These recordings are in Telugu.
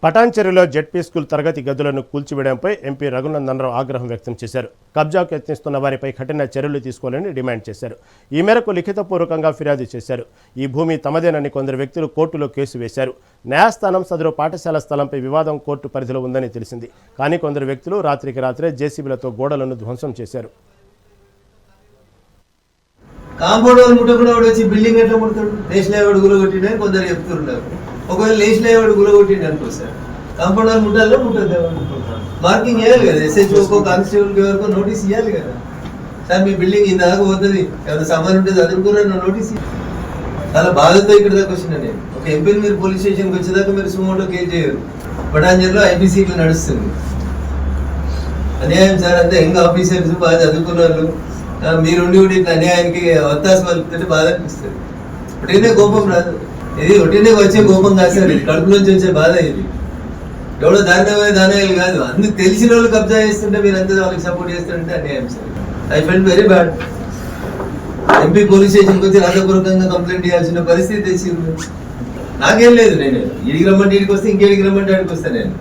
పటాన్చెరులో జెడ్పీ స్కూల్ తరగతి గదులను కూల్చివేయడంపై ఎంపీ రఘునందనరావు ఆగ్రహం వ్యక్తం చేశారు. కబ్జాకు యత్నిస్తున్న వారిపై కఠిన చర్యలు తీసుకోవాలని డిమాండ్ చేశారు. ఈ మేరకు లిఖితపూర్వకంగా ఫిర్యాదు చేశారు. ఈ భూమి తమదేనని కొందరు వ్యక్తులు కోర్టులో కేసు వేశారు. న్యాయస్థానం సదరు పాఠశాల స్థలంపై వివాదం కోర్టు పరిధిలో ఉందని తెలిసింది. కానీ కొందరు వ్యక్తులు రాత్రికి రాత్రే జేసీబీలతో గోడలను ధ్వంసం చేశారు. కాంపౌండ్ వాళ్ళు ముట్టకుండా వచ్చి బిల్డింగ్ ఎట్లా ముడతాడు? లేచిలేవాడు గులగొట్టిండని కొందరు చెప్తున్నారు. ఒకవేళ లేచిలేవాడు గులగొట్టిండి అనుకో సార్, కాంపౌండ్ వాళ్ళు ముట్టాలో ముట్టద్దు, మార్కింగ్ చేయాలి కదా, SHO కానిస్టేబుల్ వరకు నోటీస్ ఇవ్వాలి కదా. సార్ మీ బిల్డింగ్ ఇందాక పోతుంది, ఏమైనా సామాన్ ఉంటే చదువుకున్నా నోటీస్. చాలా బాధతో ఇక్కడ దాకా వచ్చిన నేను. ఒక ఎంపీని మీరు పోలీస్ స్టేషన్కి వచ్చేదాకా మీరు సుమోటో కేసు చేయరు. పటాన్చెరులో IPC ఇట్లా నడుస్తుంది. అన్యాయం సార్, అంతే. యంగ్ ఆఫీసర్స్ బాగా చదువుకున్న వాళ్ళు మీరుండి కూడా ఇట్లా అన్యాయానికి ఒత్తాసు పలుకుతుంటే బాధ అనిపిస్తుంది. ఒకటినే కోపం రాదు, ఇది ఒకటినే వచ్చే కోపం కాదు సార్, ఇది కడుపులోంచి వచ్చే బాధ. ఇది ఎవడో దానాయాలు కాదు, అందుకు తెలిసిన వాళ్ళు కబ్జా చేస్తుంటే మీరు అంతా వాళ్ళకి సపోర్ట్ చేస్తుంటే అన్యాయం sir. I felt very bad. MP police స్టేషన్కి వచ్చి రాతపూర్వకంగా కంప్లైంట్ చేయాల్సిన పరిస్థితి తెచ్చింది. నాకేం లేదు, నేను ఇడికి రమ్మంటే ఇడికి వస్తే ఇంకేడికి రమ్మంటే ఆడికి వస్తాను నేను.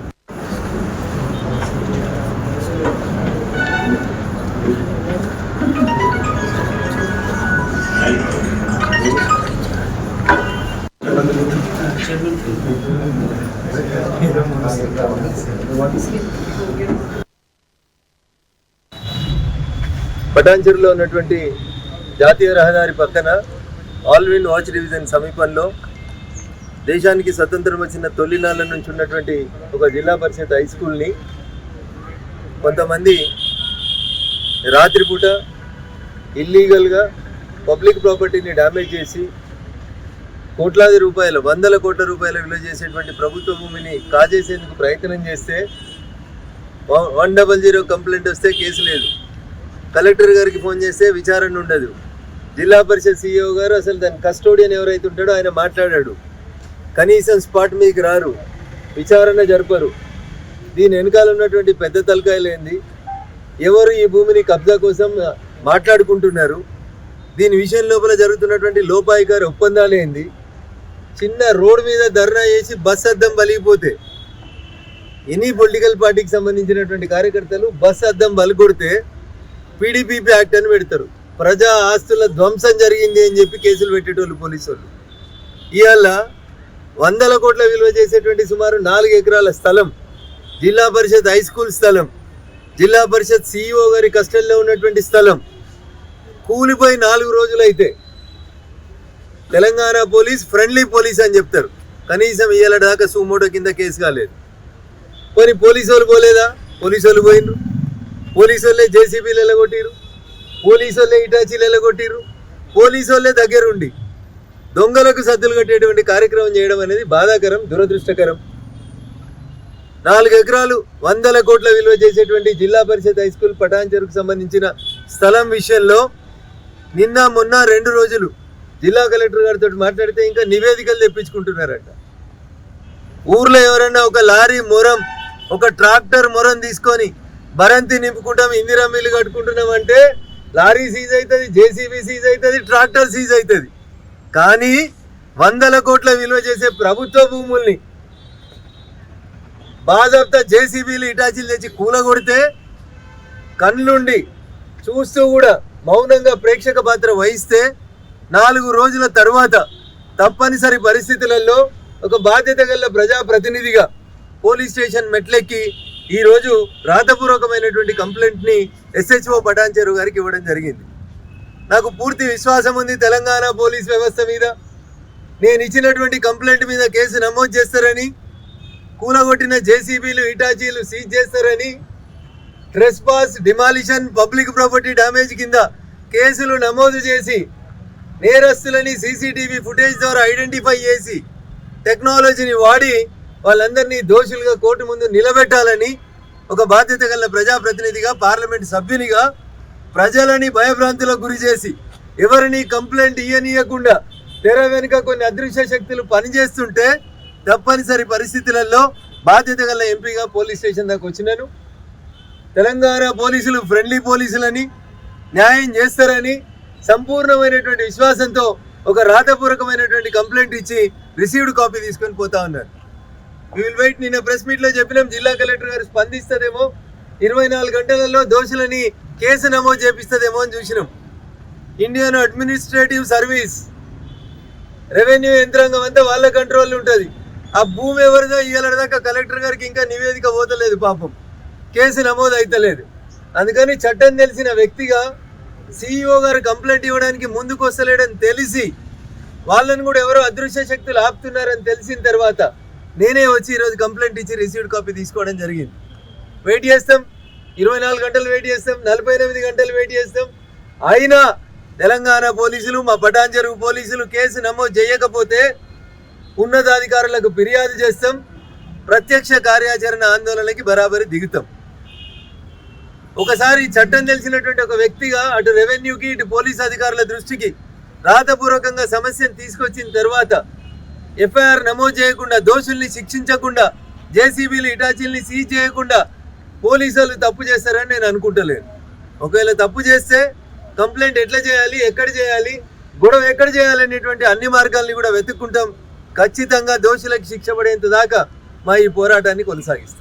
పటాన్చెరులో ఉన్నటువంటి జాతీయ రహదారి పక్కన ఆల్విన్ వాచ్ డివిజన్ సమీపంలో దేశానికి స్వతంత్రం వచ్చిన తొలినాళ్ళ నుంచి ఉన్నటువంటి ఒక జిల్లా పరిషత్ హై స్కూల్ని కొంతమంది రాత్రిపూట ఇల్లీగల్గా పబ్లిక్ ప్రాపర్టీని డ్యామేజ్ చేసి కోట్లాది రూపాయలు, వందల కోట్ల రూపాయలు విలువ చేసేటువంటి ప్రభుత్వ భూమిని కాజేసేందుకు ప్రయత్నం చేస్తే 100 కంప్లైంట్ వస్తే కేసు లేదు. కలెక్టర్ గారికి ఫోన్ చేస్తే విచారణ ఉండదు. జిల్లా పరిషత్ CEO గారు అసలు దాని కస్టోడియన్ ఎవరైతే ఉంటాడో ఆయన మాట్లాడాడు. కనీసం స్పాట్ మీకు రారు, విచారణ జరపరు. దీని వెనకాల ఉన్నటువంటి పెద్ద తలకాయలేంది? ఎవరు ఈ భూమిని కబ్జా కోసం మాట్లాడుకుంటున్నారు? దీని విషయం లోపల జరుగుతున్నటువంటి లోపాయికారి ఒప్పందాలేంది? చిన్న రోడ్ మీద ధర్నా చేసి బస్ అద్దం బలిగిపోతే ఎనీ పొలిటికల్ పార్టీకి సంబంధించినటువంటి కార్యకర్తలు బస్ అద్దం బలికొడితే PDPP యాక్ట్ అని పెడతారు. ప్రజా ఆస్తుల ధ్వంసం జరిగింది అని చెప్పి కేసులు పెట్టేటోళ్ళు పోలీసు వాళ్ళు. ఇవాళ 100 కోట్ల విలువ చేసేటువంటి సుమారు 4 ఎకరాల స్థలం, జిల్లా పరిషత్ హై స్కూల్ స్థలం, జిల్లా పరిషత్ CEO గారి కస్టడీలో ఉన్నటువంటి స్థలం కూలిపోయి 4 రోజులైతే తెలంగాణ పోలీస్ ఫ్రెండ్లీ పోలీస్ అని చెప్తారు. కనీసం ఇవాళ దాకా సుమోటో కింద కేసు కాలేదు. పోనీ పోలీసు వాళ్ళు పోలేదా? పోలీసు వాళ్ళు పోయినరు. పోలీసు వాళ్ళే JCBలు ఎలగొట్టిరు, పోలీసు వాళ్ళే ఇటాచీలు ఎలగొట్టిరు, పోలీసు వాళ్ళే దగ్గరుండి దొంగలకు సద్దులు కట్టేటువంటి కార్యక్రమం చేయడం అనేది బాధాకరం, దురదృష్టకరం. 4 ఎకరాలు 100 కోట్ల విలువ చేసేటువంటి జిల్లా పరిషత్ హై స్కూల్ పటాన్చెరుకు సంబంధించిన స్థలం విషయంలో నిన్న మొన్న 2 రోజులు జిల్లా కలెక్టర్ గారితో మాట్లాడితే ఇంకా నివేదికలు తెప్పించుకుంటున్నారట. ఊర్లో ఎవరన్నా ఒక లారీ మొరం, ఒక ట్రాక్టర్ మొరం తీసుకొని భరంతి నింపుకుంటాం, ఇందిరా మిల్లు కట్టుకుంటున్నాం అంటే లారీ సీజ్ అవుతుంది, JCB సీజ్ అవుతుంది, ట్రాక్టర్ సీజ్ అవుతుంది. కానీ 100 కోట్ల విలువ చేసే ప్రభుత్వ భూముల్ని బాజాబ్తా JCBలు ఇటాచీలు తెచ్చి కూలగొడితే కళ్ళుండి చూస్తూ కూడా మౌనంగా ప్రేక్షక పాత్ర వహిస్తే 4 రోజుల తర్వాత తప్పనిసరి పరిస్థితులలో ఒక బాధ్యత గల ప్రజాప్రతినిధిగా పోలీస్ స్టేషన్ మెట్లెక్కి ఈరోజు రాతపూర్వకమైనటువంటి కంప్లైంట్ని SHO పటాన్చెరు గారికి ఇవ్వడం జరిగింది. నాకు పూర్తి విశ్వాసం ఉంది తెలంగాణ పోలీస్ వ్యవస్థ మీద. నేను ఇచ్చినటువంటి కంప్లైంట్ మీద కేసు నమోదు చేస్తారని, కూలగొట్టిన JCBలు ఇటాచీలు సీజ్ చేస్తారని, trespass, demolition, public property damage కింద కేసులు నమోదు చేసి నేరస్తులని CCTV ఫుటేజ్ ద్వారా ఐడెంటిఫై చేసి టెక్నాలజీని వాడి వాళ్ళందరినీ దోషులుగా కోర్టు ముందు నిలబెట్టాలని ఒక బాధ్యత గల ప్రజాప్రతినిధిగా, పార్లమెంట్ సభ్యునిగా ప్రజలని భయభ్రాంతులకు గురి చేసి ఎవరిని కంప్లైంట్ ఇయ్యనీయకుండా తెర వెనుక కొన్ని అదృశ్య శక్తులు పనిచేస్తుంటే తప్పనిసరి పరిస్థితులలో బాధ్యత గల ఎంపీగా పోలీస్ స్టేషన్ దాకా వచ్చినాను. తెలంగాణ పోలీసులు ఫ్రెండ్లీ పోలీసులని, న్యాయం చేస్తారని సంపూర్ణమైనటువంటి విశ్వాసంతో ఒక రాతపూర్వకమైనటువంటి కంప్లైంట్ ఇచ్చి రిసీవ్డ్ కాపీ తీసుకొని పోతా ఉన్నారు. We will wait. నిన్న ప్రెస్ మీట్లో చెప్పినాం, జిల్లా కలెక్టర్ గారు స్పందిస్తుందేమో, 24 గంటలలో దోషులని కేసు నమోదు చేపిస్తుందేమో అని చూసినాం. ఇండియన్ అడ్మినిస్ట్రేటివ్ సర్వీస్, రెవెన్యూ యంత్రాంగం అంతా వాళ్ళ కంట్రోల్ ఉంటుంది. ఆ భూమి ఎవరిదో ఇయ్యాల దాకా కలెక్టర్ గారికి ఇంకా నివేదిక పోతలేదు, పాపం కేసు నమోదు అయితలేదు. అందుకని చట్టం తెలిసిన వ్యక్తిగా సిఇఓ గారు కంప్లైంట్ ఇవ్వడానికి ముందుకు వస్తలేడని తెలిసి, వాళ్ళని కూడా ఎవరో అదృశ్య శక్తులు ఆపుతున్నారని తెలిసిన తర్వాత నేనే వచ్చి ఈరోజు కంప్లైంట్ ఇచ్చి రిసీవ్డ్ కాపీ తీసుకోవడం జరిగింది. వెయిట్ చేస్తాం, 24 గంటలు వెయిట్ చేస్తాం, 48 గంటలు వెయిట్ చేస్తాం. అయినా తెలంగాణ పోలీసులు, మా పటాన్చెరువు పోలీసులు కేసు నమోదు చేయకపోతే ఉన్నతాధికారులకు ఫిర్యాదు చేస్తాం, ప్రత్యక్ష కార్యాచరణ ఆందోళనకి బరాబరి దిగుతాం. ఒకసారి చట్టం తెలిసినటువంటి ఒక వ్యక్తిగా అటు రెవెన్యూకి ఇటు పోలీస్ అధికారుల దృష్టికి రాతపూర్వకంగా సమస్యను తీసుకొచ్చిన తర్వాత ఎఫ్ఐఆర్ నమోదు చేయకుండా, దోషుల్ని శిక్షించకుండా, జేసీబీలు ఇటాచీల్ని సీజ్ చేయకుండా పోలీసులు తప్పు చేస్తారని నేను అనుకుంటలేను. ఒకవేళ తప్పు చేస్తే కంప్లైంట్ ఎట్లా చేయాలి, ఎక్కడ చేయాలి, గొడవ ఎక్కడ చేయాలి అనేటువంటి అన్ని మార్గాల్ని కూడా వెతుక్కుంటాం. ఖచ్చితంగా దోషులకు శిక్ష పడేంత దాకా మా ఈ పోరాటాన్ని కొనసాగిస్తాం.